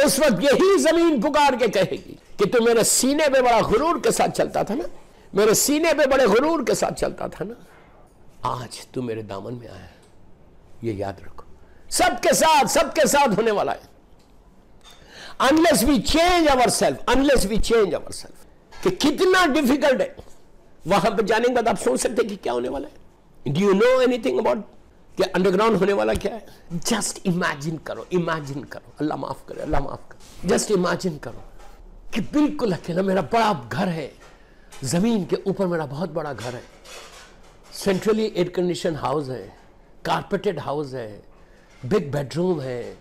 اس وقت یہی زمین پکار کے کہے گی کہ تو میرے سینے پہ بڑا غرور کے ساتھ چلتا تھا نا، میرے سینے پہ بڑے غرور کے ساتھ چلتا تھا نا، آج تو میرے دامن میں آیا. یہ یاد رکھو، سب کے ساتھ ہونے والا ہے. unless we change ourselves کہ کتنا ڈیفیکلٹ ہے. وہاں پہ جانے کے بعد آپ سوچ سکتے کہ کیا ہونے والا ہے. do you know anything about کہ انڈر گراؤنڈ ہونے والا کیا ہے؟ جسٹ امیجن کرو. اللہ معاف کرے. جسٹ امیجن کرو کہ بالکل اکیلا میرا بڑا گھر ہے، زمین کے اوپر میرا بہت بڑا گھر ہے، سینٹرلی ایئر کنڈیشن ہاؤس ہے، کارپیٹڈ ہاؤس ہے، بگ بیڈ روم ہے،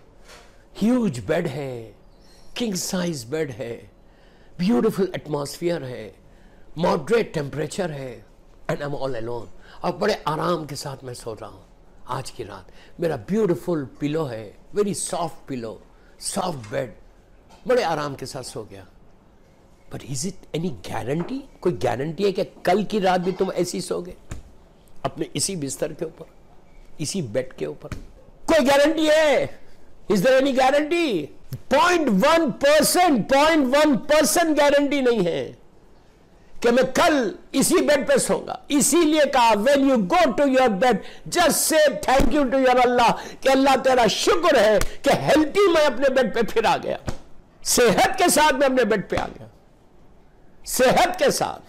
ہیوج بیڈ ہے، کنگ سائز بیڈ ہے، بیوٹیفل ایٹماسفیئر ہے، ماڈریٹ ٹیمپریچر ہے، and I am all alone. اور بڑے آرام کے ساتھ میں سو رہا ہوں. آج کی رات میرا بیوٹیفل پلو ہے، ویری سافٹ پلو، سافٹ بیڈ، بڑے آرام کے ساتھ سو گیا. But is it any guarantee? کوئی گارنٹی ہے کہ کل کی رات بھی تم ایسی سو گے اپنے اسی بستر کے اوپر، اسی بیڈ کے اوپر؟ کوئی گارنٹی ہے؟ از دیر اینی گارنٹی؟ 0.1% گارنٹی نہیں ہے کہ میں کل اسی بیڈ پہ سوں گا. اسی لیے کہا when you go to your bed just say thank you to your Allah کہ اللہ تیرا شکر ہے کہ ہیلتھی میں اپنے بیڈ پہ پھر آ گیا، صحت کے ساتھ میں اپنے بیڈ پہ آ گیا. صحت کے ساتھ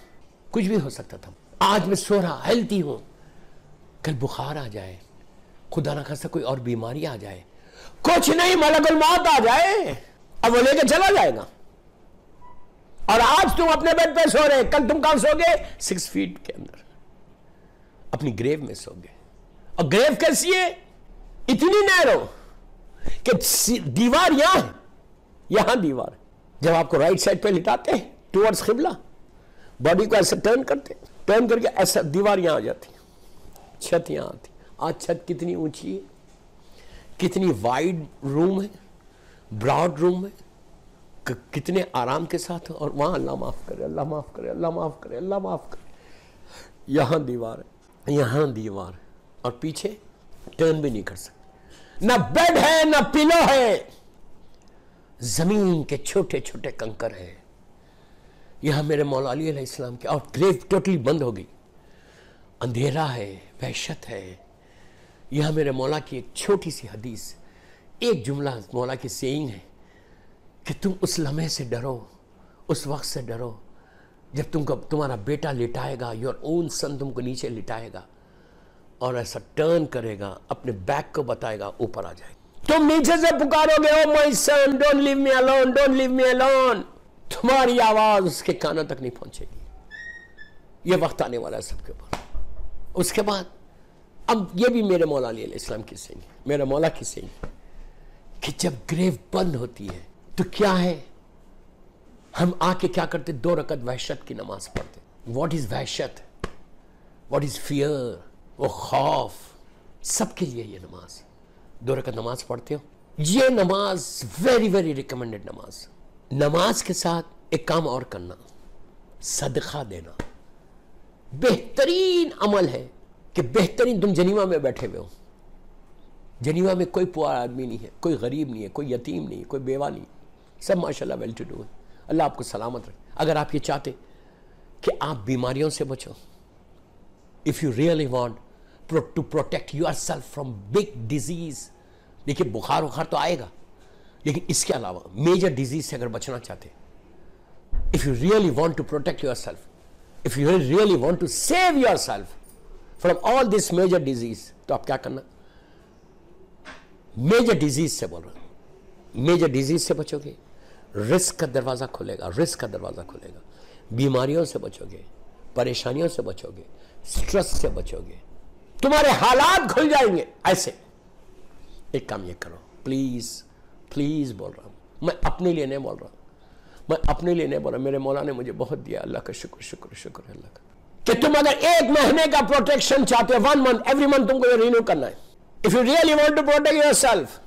کچھ بھی ہو سکتا تھا. آج میں سو رہا ہیلتھی ہوں، کل بخار آ جائے، خدا نہ خواستہ کوئی اور بیماری آ جائے، کچھ نہیں، ملک الموت آ جائے، اب وہ لے کے چلا جائے گا. اور آج تم اپنے بیڈ پہ سو رہے، کل تم کہاں سو گے؟ 6 فیٹ کے اندر اپنی گریو میں سو گے. اور گریو کیسی ہے؟ اتنی نیرو کہ دیوار یہاں ہے، یہاں دیوار. جب آپ کو رائٹ سائڈ پہ لٹاتے ہیں ٹورڈز قبلہ، باڈی کو ایسا ٹرن کرتے، ٹرن کر کے ایسا دیوار یہاں آ جاتی، چھت یہاں آتی. آج چھت کتنی اونچی ہے، کتنی وائڈ روم ہے، براڈ روم ہے، کتنے آرام کے ساتھ. اور وہاں اللہ معاف کرے، اللہ معاف کرے، اللہ معاف کرے، اللہ معاف کرے. یہاں دیوار ہے، یہاں دیوار ہے، اور پیچھے ٹرن بھی نہیں کر سکتے. نہ بیڈ ہے، نہ پلو ہے، زمین کے چھوٹے چھوٹے کنکر ہیں. یہاں میرے مولا علی علیہ السلام کے، اور گریو ٹوٹلی بند ہو گئی، اندھیرا ہے، وحشت ہے. یہاں میرے مولا کی ایک چھوٹی سی حدیث، ایک جملہ مولا کی سیئنگ ہے کہ تم اس لمحے سے ڈرو، اس وقت سے ڈرو جب تمہارا بیٹا لٹائے گا، یور اون سن تم کو نیچے لٹائے گا اور ایسا ٹرن کرے گا، اپنے بیک کو بتائے گا، اوپر آ جائے گا. تم نیچے سے پکارو گے، oh my son don't leave me alone, don't leave me alone. تمہاری آواز اس کے کانوں تک نہیں پہنچے گی. یہ وقت آنے والا ہے سب کے اوپر. اس کے بعد اب یہ بھی میرے مولا علیہ السلام کی سیئنگ ہے، میرے مولا کی سیئنگ کہ جب گریو بند ہوتی ہے تو کیا ہے، ہم آ کے کیا کرتے؟ 2 رکعت وحشت کی نماز پڑھتے. واٹ از وحشت؟ What is fear? وہ خوف. سب کے لیے یہ نماز 2 رکعت نماز پڑھتے ہو. یہ نماز ویری ویری ریکمینڈڈ نماز. نماز کے ساتھ ایک کام اور کرنا، صدقہ دینا. بہترین عمل ہے کہ بہترین، تم جنیوا میں بیٹھے ہوئے ہو، جنیوا میں کوئی پوار آدمی نہیں ہے، کوئی غریب نہیں ہے، کوئی یتیم نہیں ہے، کوئی بیوہ نہیں، سب ماشاءاللہ ویل ٹو ڈو ہے. اللہ آپ کو سلامت رکھے. اگر آپ یہ چاہتے کہ آپ بیماریوں سے بچو، if you really want to protect yourself from big disease، دیکھیے بخار تو آئے گا، لیکن اس کے علاوہ میجر ڈیزیز سے اگر بچنا چاہتے، if you really want to protect yourself, if you really want to save yourself from all this major disease، تو آپ کیا کرنا؟ میجر ڈیزیز سے بول رہا ہوں، میجر ڈیزیز سے بچو گے، رزق کا دروازہ کھلے گا، رزق کا دروازہ کھلے گا. بیماریوں سے بچو گے، پریشانیوں سے بچو گے، سٹریس سے بچو گے، تمہارے حالات کھل جائیں گے. ایسے ایک کام یہ کرو، پلیز پلیز بول رہا ہوں، میں اپنے لیے نہیں بول رہا، میں اپنے لیے نہیں بول رہا، میرے مولا نے مجھے بہت دیا، اللہ کا شکر شکر شکر ہے اللہ کا، کہ تم اگر 1 مہینے کا پروٹیکشن چاہتے ہو، 1 month ایوری منتھ تم کو یہ رینیو کرنا ہے. If you really want to protect yourself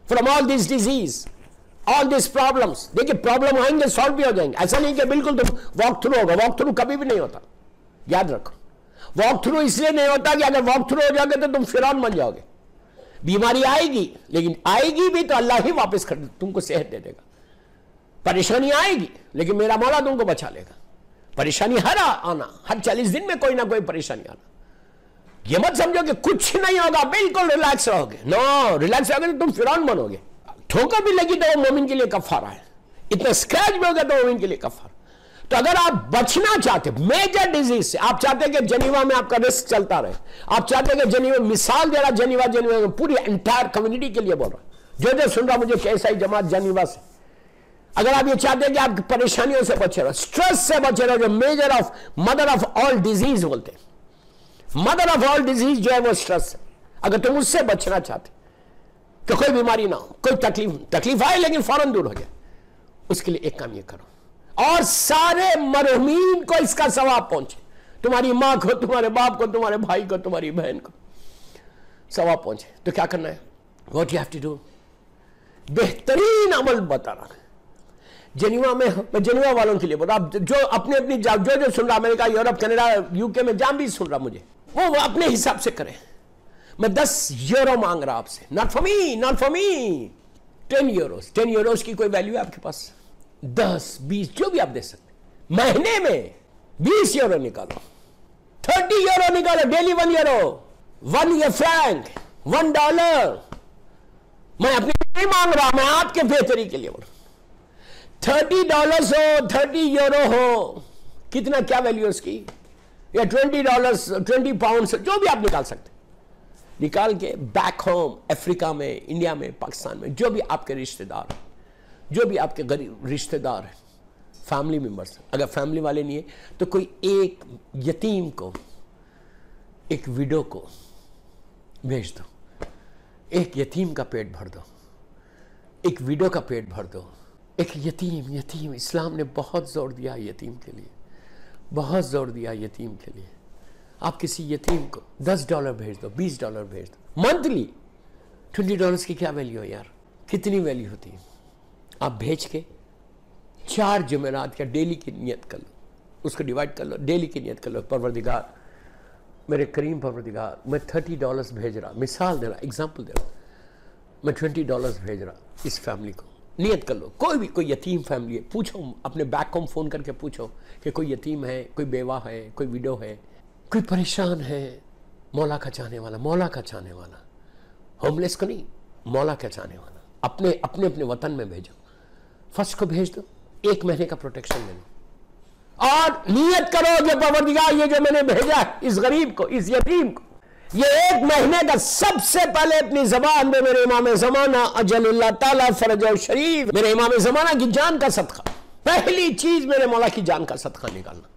from all this disease, all these problems، دیکھیں پرابلم آئیں گے، سالو بھی ہو جائیں گے. ایسا نہیں کہ بالکل تم واک تھرو ہوگا، واک تھرو کبھی بھی نہیں ہوتا. یاد رکھو، واک تھرو اس لیے نہیں ہوتا کہ اگر واک تھرو ہو جاؤ گے تو تم فرعون بن جاؤ گے. بیماری آئے گی، لیکن آئے گی بھی تو اللہ ہی واپس کر تم کو صحت دے دے گا. پریشانی آئے گی لیکن میرا مولا تم کو بچا لے گا. پریشانی آنا، ہر 40 دن میں کوئی نہ کوئی پریشانی آنا. یہ مت سمجھو کہ کچھ نہیں ہوگا، بالکل ریلیکس رہو گے. نو، ریلیکس رہو گے تو تم فرعون بنو گے. ٹھوکر بھی لگی تو وہ مومن کے لیے کفارہ ہے، اتنا اسکریچ بھی ہوگا تو مومن کے لیے کفارہ. تو اگر آپ بچنا چاہتے میجر ڈیزیز سے، آپ چاہتے ہیں کہ جنیوا میں آپ کا رسک چلتا رہے، آپ چاہتے ہیں کہ جنیوا، مثال دے رہا جنیوا پوری انٹائر کمیونٹی کے لیے بول رہا، جو سن رہا مجھے کیسا ہی جماعت جنیوا سے، اگر آپ یہ چاہتے ہیں کہ آپ کی پریشانیوں سے بچے رہو، سٹریس سے بچے رہو، جو measure of mother of all disease بولتے ہیں، مدر آف آل ڈیزیز جو ہے وہ سٹریس ہے. اگر تم اس سے بچنا چاہتے کہ کوئی بیماری نہ ہو، کوئی تکلیف آئے لیکن فوراً دور ہو جائے، اس کے لیے ایک کام یہ کرو، اور سارے مرحومین کو اس کا ثواب پہنچے. تمہاری ماں کو، تمہارے باپ کو، تمہارے بھائی کو، تمہاری بہن کو ثواب پہنچے. تو کیا کرنا ہے؟ What you have to do. بہترین عمل بتا رہا. جنیوا میں جنیوا والوں کے لیے بولا، جو اپنی جو سن رہا، امریکہ، یورپ، کینیڈا، UK میں جہاں بھی سن رہا مجھے، وہ اپنے حساب سے کریں. میں 10 یورو مانگ رہا آپ سے. not for me 10 euros. 10 euros کی کوئی ویلیو ہے آپ کے پاس؟ 10 20 جو بھی آپ دے سکتے. مہینے میں 20 یورو نکالو، 30 یورو نکالو، ڈیلی 1 یورو، 1 فرینک، $1. میں اپنے نہیں مانگ رہا، میں آپ کے بہتری کے لیے بول رہا. $30 ہو، 30 یورو ہو، کتنا کیا ویلیو اس کی، یا $20، 20 پاؤنڈ، جو بھی آپ نکال سکتے، نکال کے بیک ہوم، افریقہ میں، انڈیا میں، پاکستان میں، جو بھی آپ کے رشتہ دار ہیں، جو بھی آپ کے غریب رشتہ دار ہیں، فیملی ممبرس، اگر فیملی والے نہیں ہیں تو کوئی ایک یتیم کو، ایک ویڈو کو بھیج دو. ایک یتیم کا پیٹ بھر دو، ایک ویڈو کا پیٹ بھر دو. ایک یتیم اسلام نے بہت زور دیا یتیم کے لیے، بہت زور دیا یتیم کے لیے. آپ کسی یتیم کو $10 بھیج دو، $20 بھیج دو منتھلی. $20 کی کیا ویلیو ہے یار، کتنی ویلیو ہوتی ہے. آپ بھیج کے 4 جمعرات کا ڈیلی کی نیت کر لو، اس کو ڈیوائڈ کر لو، ڈیلی کی نیت کر لو. پروردگار، میرے کریم پروردگار، میں $30 بھیج رہا، مثال دے رہا، ایگزامپل دے رہا، میں $20 بھیج رہا اس فیملی کو. نیت کر لو. کوئی یتیم فیملی ہے، پوچھو اپنے بیک ہوم فون کر کے پوچھو کہ کوئی یتیم ہے، کوئی بیوہ ہے، کوئی ویڈو ہے، کوئی پریشان ہے. مولا کا چاہنے والا، مولا کا چاہنے والا، ہوم لیس کو نہیں، مولا کا چاہنے والا. اپنے وطن میں بھیجو. فرسٹ کو بھیج دو، 1 مہینے کا پروٹیکشن لے لو، اور نیت کرو کہ پروردگار یہ جو میں نے بھیجا اس غریب کو، اس یتیم کو، یہ 1 مہینے کا سب سے پہلے اپنی زبان میں میرے امام زمانہ اجل اللہ تعالیٰ فرجہ شریف، میرے امام زمانہ کی جان کا صدقہ، پہلی چیز میرے مولا کی جان کا صدقہ نکالنا.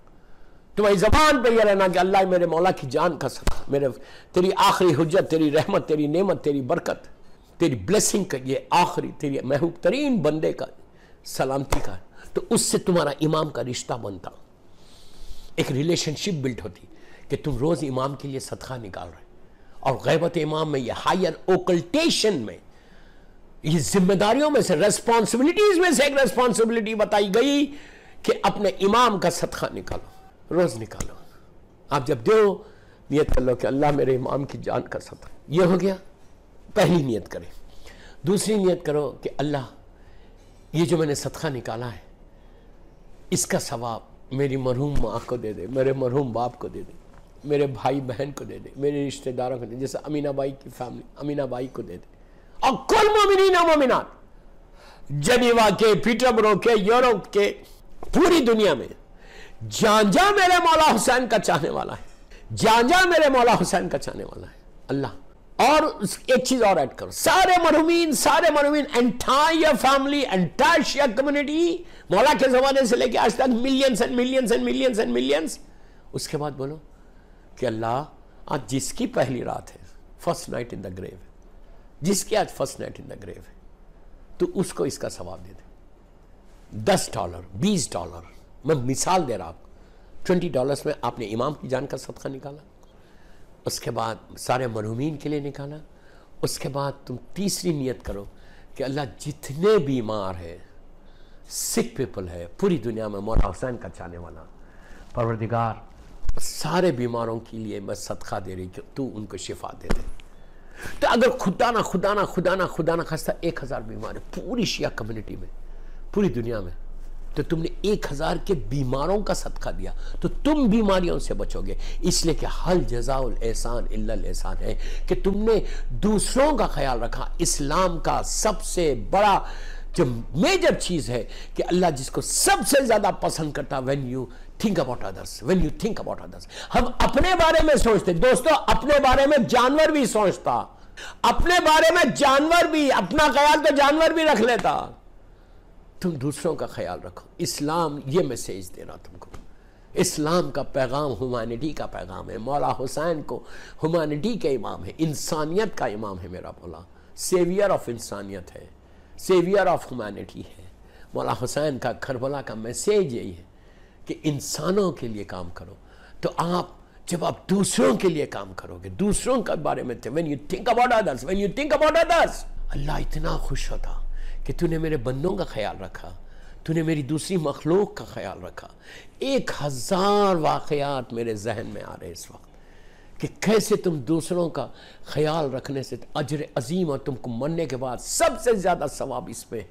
تمہاری زبان پہ یہ رہنا کہ اللہ میرے مولا کی جان کا صدقہ، تیری آخری حجت، تیری رحمت، تیری نعمت، تیری برکت، تیری بلیسنگ کا یہ آخری، تیری محبوب ترین بندے کا سلامتی کا. تو اس سے تمہارا امام کا رشتہ بنتا، ایک ریلیشن شپ بلڈ ہوتی کہ تم روز امام کے لیے صدقہ نکال رہے. اور غیبت امام میں، یہ ہائر اوکلٹیشن میں، یہ ذمہ داریوں میں سے، ریسپانسبلٹیز میں سے ایک ریسپانسبلٹی بتائی گئی کہ اپنے امام کا صدقہ نکالو، روز نکالو. آپ جب دو نیت کر لو کہ اللہ میرے امام کی جان کا صدقہ. یہ ہو گیا، پہلی نیت کریں. دوسری نیت کرو کہ اللہ یہ جو میں نے صدقہ نکالا ہے اس کا ثواب میری مرحوم ماں کو دے دے، میرے مرحوم باپ کو دے دے، میرے بھائی بہن کو دے دے، میرے رشتہ داروں کو دے دے، جیسے امینہ بائی کی فیملی، امینہ بائی کو دے دے، اور کل مومنین و مومنات، جنیوا کے، پیٹربرو کے، یورپ کے، پوری دنیا میں، جہاں جہاں میرے مولا حسین کا چاہنے والا ہے، جہاں جہاں میرے مولا حسین کا چاہنے والا ہے اللہ. اور ایک چیز اور ایڈ کرو، سارے مرحومین، entire family, entire Shia community, مولا کے زمانے سے لے کے آج تک millions and millions and millions and millions. اس کے بعد بولو کہ اللہ آج جس کی پہلی رات ہے، فرسٹ نائٹ ان دا گریو ہے، جس کی آج فرسٹ نائٹ ان دا گریو ہے، تو اس کو اس کا ثواب دے دے. $10 $20 میں مثال دے رہا آپ کو. $20 میں آپ نے امام کی جان کا صدقہ نکالا، اس کے بعد سارے مرحومین کے لیے نکالا. اس کے بعد تم تیسری نیت کرو کہ اللہ جتنے بیمار ہیں، سک پیپل ہے پوری دنیا میں، مولا حسین کا چاہنے والا، پروردگار سارے بیماروں کے لیے میں صدقہ دے رہی کہ تو ان کو شفا دے دے. تو اگر خدا نہ خواستہ 1000 بیمار ہے پوری شیعہ کمیونٹی میں، پوری دنیا میں، تو تم نے 1000 کے بیماروں کا صدقہ دیا تو تم بیماریوں سے بچو گے. اس لیے کہ حل جزاء الاحسان الا الاحسان ہے کہ تم نے دوسروں کا خیال رکھا. اسلام کا سب سے بڑا جو میجر چیز ہے کہ اللہ جس کو سب سے زیادہ پسند کرتا when you think about others. ہم اپنے بارے میں سوچتے، دوستو اپنے بارے میں جانور بھی سوچتا، اپنے بارے میں جانور بھی، اپنا خیال تو جانور بھی رکھ لیتا. تم دوسروں کا خیال رکھو. اسلام یہ میسیج دے رہا تم کو. اسلام کا پیغام ہیومینٹی کا پیغام ہے. مولا حسین کو ہیومینٹی کے امام ہے، انسانیت کا امام ہے. میرا مولا سیویئر آف انسانیت ہے، سیویئر آف ہیومینٹی ہے. مولا حسین کا کربلا کا میسیج یہی ہے کہ انسانوں کے لیے کام کرو. تو جب آپ دوسروں کے لیے کام کرو گے، دوسروں کے بارے میں when you think about others اللہ اتنا خوش ہوتا کہ تو نے میرے بندوں کا خیال رکھا، تو نے میری دوسری مخلوق کا خیال رکھا. 1000 واقعات میرے ذہن میں آ رہے اس وقت کہ کیسے تم دوسروں کا خیال رکھنے سے اجر عظیم، اور تم کو مرنے کے بعد سب سے زیادہ ثواب اس پہ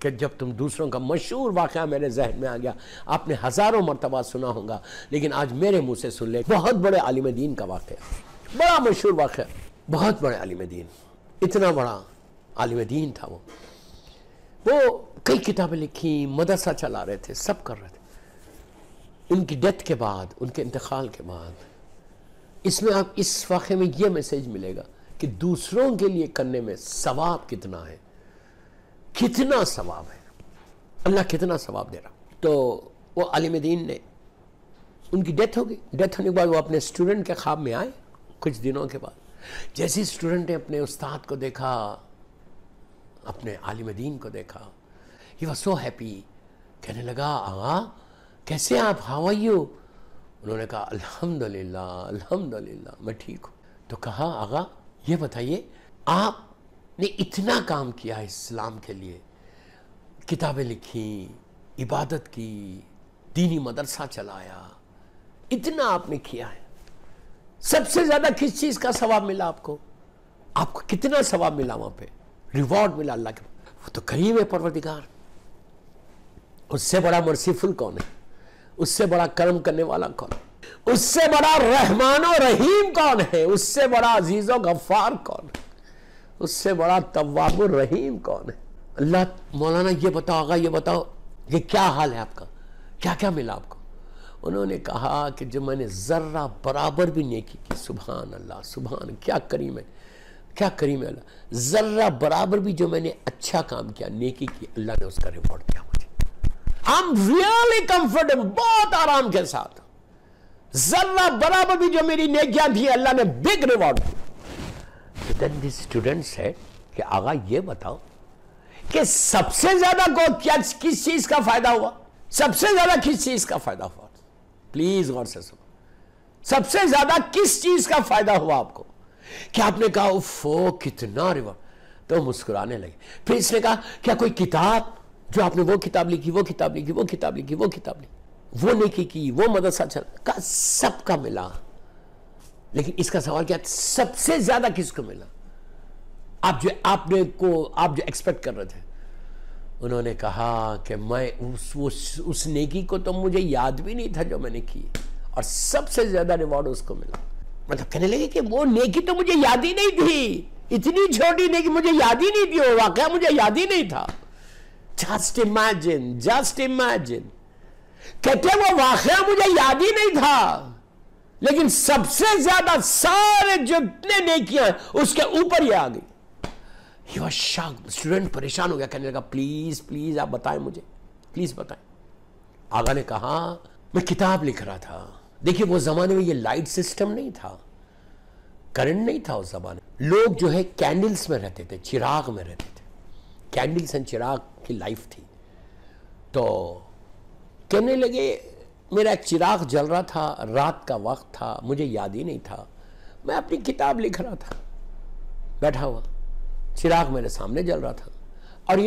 کہ جب تم دوسروں کا مشہور واقعہ میرے ذہن میں آ گیا. آپ نے ہزاروں مرتبہ سنا ہوگا لیکن آج میرے منہ سے سن لے. بہت بڑے عالم دین کا واقعہ، بڑا مشہور واقعہ، بہت بڑے عالم دین، اتنا بڑا عالم دین تھا وہ کئی کتابیں لکھی، مدرسہ چلا رہے تھے، سب کر رہے تھے. ان کی ڈیتھ کے بعد، ان کے انتقال کے بعد، اس میں آپ اس واقعے میں یہ میسیج ملے گا کہ دوسروں کے لیے کرنے میں ثواب کتنا ہے، کتنا ثواب ہے، اللہ کتنا ثواب دے رہا. تو وہ عالم دین نے، ان کی ڈیتھ ہو گئی. ڈیتھ ہونے کے بعد وہ اپنے اسٹوڈنٹ کے خواب میں آئے کچھ دنوں کے بعد. جیسے اسٹوڈنٹ نے اپنے استاد کو دیکھا، اپنے عالم دین کو دیکھا، he was so happy. کہنے لگا آغا کیسے آپ، how are you؟ انہوں نے کہا الحمدللہ میں ٹھیک ہوں. تو کہا آغا یہ بتائیے آپ نے اتنا کام کیا ہے اسلام کے لیے، کتابیں لکھی، عبادت کی، دینی مدرسہ چلایا، اتنا آپ نے کیا ہے، سب سے زیادہ کس چیز کا ثواب ملا آپ کو کتنا ثواب ملا وہاں پہ، ریوارڈ ملا اللہ کے؟ وہ تو کریم ہے پروردگار. اس سے بڑا مرسیفل کون ہے؟ اس سے بڑا کرم کرنے والا کون ہے؟ اس سے بڑا رحمان و رحیم کون ہے؟ اس سے بڑا عزیز و غفار کون ہے؟ اس سے بڑا تواب الرحیم کون ہے؟ اللہ مولانا یہ بتاؤ آغا، یہ بتاؤ کہ کیا حال ہے آپ کا، کیا کیا ملا آپ کو؟ انہوں نے کہا کہ جو میں نے ذرہ برابر بھی نیکی کی، سبحان اللہ، سبحان، کیا کریم ہے، کیا کریم ہے اللہ. ذرہ برابر بھی جو میں نے اچھا کام کیا، نیکی کی، اللہ نے اس کا ریوارڈ دیا مجھے. I'm really comfortable، بہت آرام کے ساتھ. ذرہ برابر بھی جو میری نیکیاں تھی، اللہ نے بگ ریوارڈ دیا. Then the student said کہ آغا یہ بتاؤ کہ سب سے زیادہ کو کس چیز کا فائدہ ہوا، سب سے زیادہ کس چیز کا فائدہ ہوا؟ پلیز غور سے سنو، سب سے زیادہ کس چیز کا فائدہ ہوا آپ کو؟ کہ آپ نے کہا اوفو کتنا ریوارڈ. تو مسکرانے لگے. پھر اس نے کہا کیا کوئی کتاب، جو آپ نے وہ کتاب لکھی، وہ کتاب لکھی، وہ کتاب لکھی، وہ کتاب لکھی، وہ نیکی کی، وہ مدرسہ چلا، کہا سب کا ملا. لیکن اس کا سوال کیا، سب سے زیادہ کس کو ملا؟ آپ جو ایکسپیکٹ کر رہے تھے. انہوں نے کہا کہ میں اس نیکی کو تو مجھے یاد بھی نہیں تھا جو میں نے کی، اور سب سے زیادہ ریوارڈ اس کو ملا. مطلب کہنے لگے کہ وہ نیکی تو مجھے یاد ہی نہیں تھی، اتنی چھوٹی نیکی مجھے یاد ہی نہیں تھی، وہ واقعہ مجھے یاد ہی نہیں تھا. Just imagine. کہتے وہ واقعہ مجھے یاد ہی نہیں تھا، لیکن سب سے زیادہ سارے جتنے نیکیاں اس کے اوپر یہ آ گئی. He was shocked. اسٹوڈنٹ پریشان ہو گیا، کہنے لگا پلیز آپ بتائیں مجھے، پلیز بتائیں. آغا نے کہا میں کتاب لکھ رہا تھا. دیکھیے وہ زمانے میں یہ لائٹ سسٹم نہیں تھا، کرنٹ نہیں تھا اس زمانے. لوگ جو ہے کینڈلز میں رہتے تھے، چراغ میں رہتے تھے. کینڈلز اینڈ چراغ کی لائف تھی. تو کہنے لگے میرا ایک چراغ جل رہا تھا، رات کا وقت تھا، مجھے یاد ہی نہیں تھا، میں اپنی کتاب لکھ رہا تھا بیٹھا ہوا، چراغ میرے سامنے جل رہا تھا. اور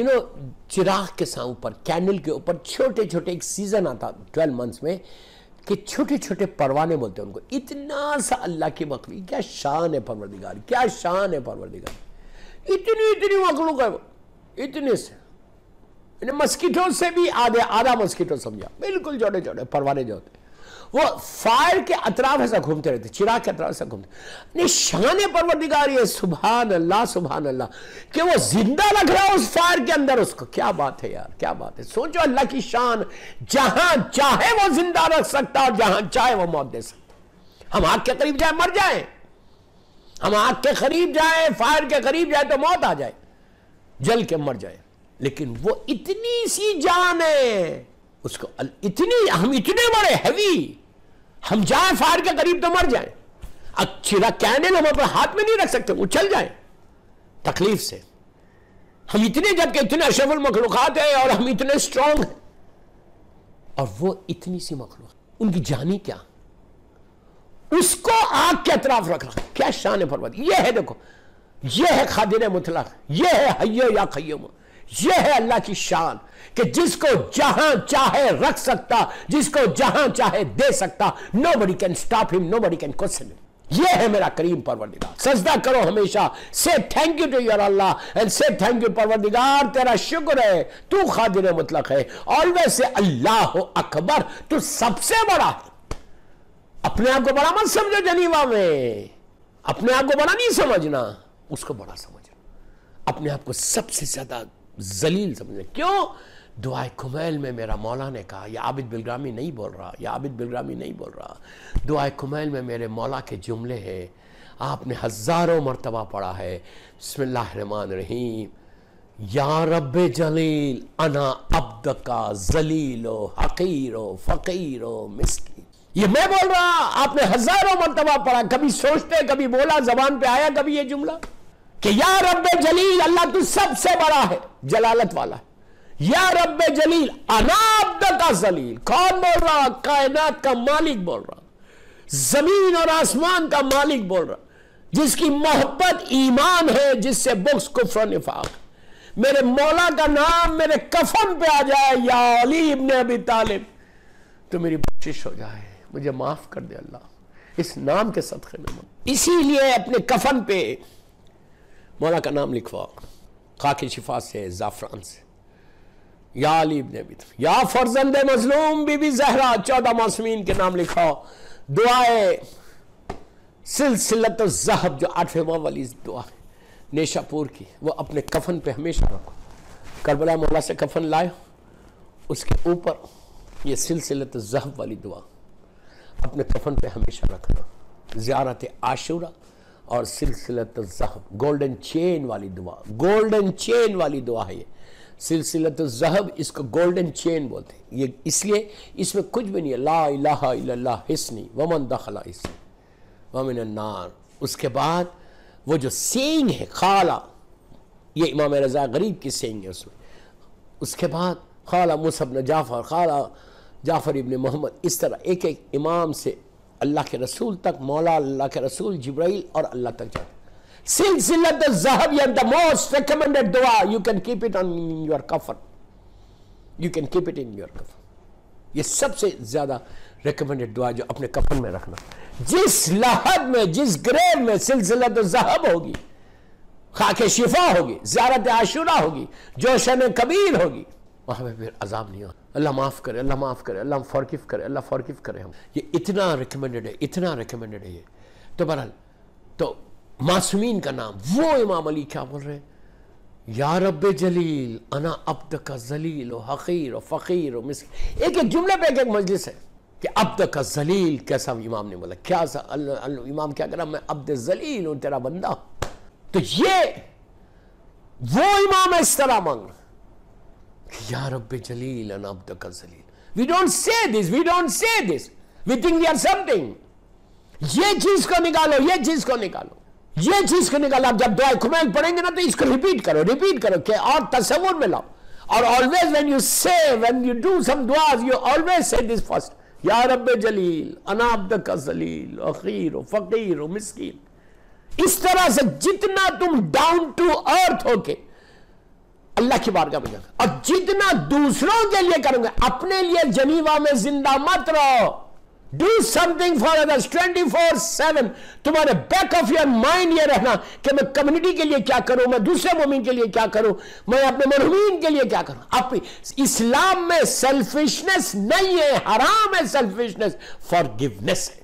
چراغ کے اوپر، کینڈل کے اوپر چھوٹے چھوٹے، ایک سیزن آتا 12 months میں، کہ چھوٹے چھوٹے پروانے بولتے ہیں ان کو، اتنا سا اللہ کی مخلوق. کیا شان ہے پروردگار، کیا شان ہے پروردگار. اتنی مخلوق ہے وہ، اتنے سے مسکیٹوں سے بھی آدھا مسکیٹو سمجھا، بالکل چھوٹے چھوٹے پروانے جو ہوتے ہیں وہ فائر کے اطراف ایسا گھومتے رہتے، چراغ کے اطراف ایسا گھومتے. شان پروردگار یہ سبحان اللہ کہ وہ زندہ رکھ رہا ہے اس فائر کے اندر اس کو. کیا بات ہے یار، کیا بات ہے. سوچو اللہ کی شان، جہاں چاہے وہ زندہ رکھ سکتا اور جہاں چاہے وہ موت دے سکتا. ہم آگ کے قریب جائیں مر جائیں، ہم آگ کے قریب جائیں، فائر کے قریب جائیں تو موت آ جائے، جل کے مر جائے. لیکن وہ اتنی سی جان ہے اس کو، ہم اتنے بڑے ہیوی، ہم جائیں فائر کے قریب تو مر جائیں. چرا کینڈل ہم اپنے ہاتھ میں نہیں رکھ سکتے، وہ چل جائیں تکلیف سے. ہم اتنے، جبکہ اتنے اشرف المخلوقات ہیں اور ہم اتنے اسٹرانگ ہیں، اور وہ اتنی سی مخلوق، ان کی جانی کیا، اس کو آگ کے اطراف رکھ رہا. کیا شان ہے پروردگار. یہ ہے، دیکھو، یہ ہے قادر مطلق، یہ ہے حی یا قیوم. یہ ہے اللہ کی شان کہ جس کو جہاں چاہے رکھ سکتا، جس کو جہاں چاہے دے سکتا. nobody can stop him, nobody can question him. یہ ہے میرا کریم پروردگار. سجدہ کرو ہمیشہ. say thank you to your Allah and say thank you پروردگار، تیرا شکر ہے، تو قادر مطلق ہے. always say اللہ اکبر، تو سب سے بڑا ہے. اپنے آپ کو بڑا مت سمجھو جنیوا میں، اپنے آپ کو بڑا نہیں سمجھنا، اس کو بڑا سمجھنا. اپنے آپ کو سب سے زیادہ ذلیل سمجھنا. کیوں؟ دعائے کمیل میں میرا مولا نے کہا، یہ عابد بلگرامی نہیں بول رہا، یہ عابد بلگرامی نہیں بول رہا. دعائے کمیل میں میرے مولا کے جملے ہیں، آپ نے ہزاروں مرتبہ پڑھا ہے. بسم اللہ الرحمن الرحیم. یا رب جلیل انا عبدکا ذلیل و حقیر و فقیر و مسکین. یہ میں بول رہا، آپ نے ہزاروں مرتبہ پڑھا. کبھی سوچتے، کبھی بولا، زبان پہ آیا کبھی یہ جملہ کہ یا رب جلیل، اللہ تو سب سے بڑا ہے، جلالت والا ہے. یا رب جلیل انا عبدکا ذلیل. کون بول رہا؟ کائنات کا مالک بول رہا، زمین اور آسمان کا مالک بول رہا، جس کی محبت ایمان ہے، جس سے بغض کفر و نفاق. میرے مولا کا نام میرے کفن پہ آ جائے، یا علی ابن ابی طالب، تو میری بخشش ہو جائے، مجھے معاف کر دے اللہ، اس نام کے صدقے میں. اسی لیے اپنے کفن پہ مولا کا نام لکھواؤ، خاک شفا سے، زعفران سے. یا علی ابن ابی طالب، یا فرزند مظلوم بی بی زہرا، 14 معصومین کے نام لکھاؤ. دعائے سلسلۃ الذہب، جو 8ویں ماہ والی دعا ہے نیشا پور کی، وہ اپنے کفن پہ ہمیشہ رکھو. کربلا مولا سے کفن لائے، اس کے اوپر یہ سلسلۃ الذہب والی دعا اپنے کفن پہ ہمیشہ رکھنا. زیارت عاشورہ اور سلسلۃ الذہب، گولڈن چین والی دعا، گولڈن چین والی دعا ہے یہ. سلسلۃ الذہب، اس کو گولڈن چین بولتے ہیں. یہ اس لیے اس میں کچھ بھی نہیں ہے. لا الہ الا اللہ حسنی ومن دخل حسنی ومن النار. اس کے بعد وہ جو سینگ ہے خالہ، یہ امام رضا غریب کی سینگ ہے اس میں. اس کے بعد خالہ موسیٰ بن جعفر، خالہ جعفر ابن محمد، اس طرح ایک ایک امام سے اللہ کے رسول تک، مولا اللہ کے رسول جبرائیل اور اللہ تک جاتے. سلسلۃ الذہب، یہ the most recommended دعا. You can keep it on your coffin. You can keep it in your coffin. یہ سب سے زیادہ ریکمنڈڈ دعا جو اپنے کفن میں رکھنا. جس لحد میں، جس گریو میں سلسلۃ الذہب ہوگی، خاک شفا ہوگی، زیارت عاشورہ ہوگی، جوشن کبیر ہوگی، وہاں پہ پھر عذاب نہیں ہوگا. اللہ معاف کرے، اللہ معاف کرے، اللہ فورگیو کرے، اللہ فورگیو کرے. ہم یہ اتنا ریکمنڈڈ ہے، اتنا ریکمنڈڈ ہے یہ. تو بہرحال، تو معصومین کا نام، وہ امام علی کیا بول رہے ہیں؟ یا رب جلیل انا عبدک ذلیل و حقیر و فقیر و مسکین. ایک ایک جملے پہ ایک ایک مجلس ہے کہ عبدک ذلیل. کیسا امام نے بولا، کیا امام کیا کرا، میں عبد ذلیل ہوں، تیرا بندہ. تو یہ وہ امام اس طرح مانگ رہا یا رب جلیل انا عبدک ذلیل. We don't say this, we don't say this. We think we are something. یہ چیز کو نکالو، یہ چیز کو نکالو، یہ چیز کو نکالو. آپ جب دعائے کمیل پڑھیں گے نا تو اس کو ریپیٹ کرو کہ اور تصور میں لاؤ. اور always when you say, when you do some du'as, you always say this first. یا رب جلیل انا عبدک ذلیل حقیر و فقیر و مسکین. اس طرح سے جتنا تم ڈاؤن ٹو ارتھ ہو کے اللہ کی بارگاہ میں جاؤ، اور جتنا دوسروں کے لیے کرو گے، اپنے لیے جنیوا میں زندہ مت رہو. Do some thing for others 24/7. تمہارے بیک آف یور مائنڈ یہ رہنا کہ میں کمیونٹی کے لیے کیا کروں, میں دوسرے مومن کے لیے کیا کروں, میں اپنے مرحومین کے لیے کیا کروں. اب اسلام میں سیلفشنس نہیں ہے, حرام ہے سیلفشنس, فارگیونیس ہے.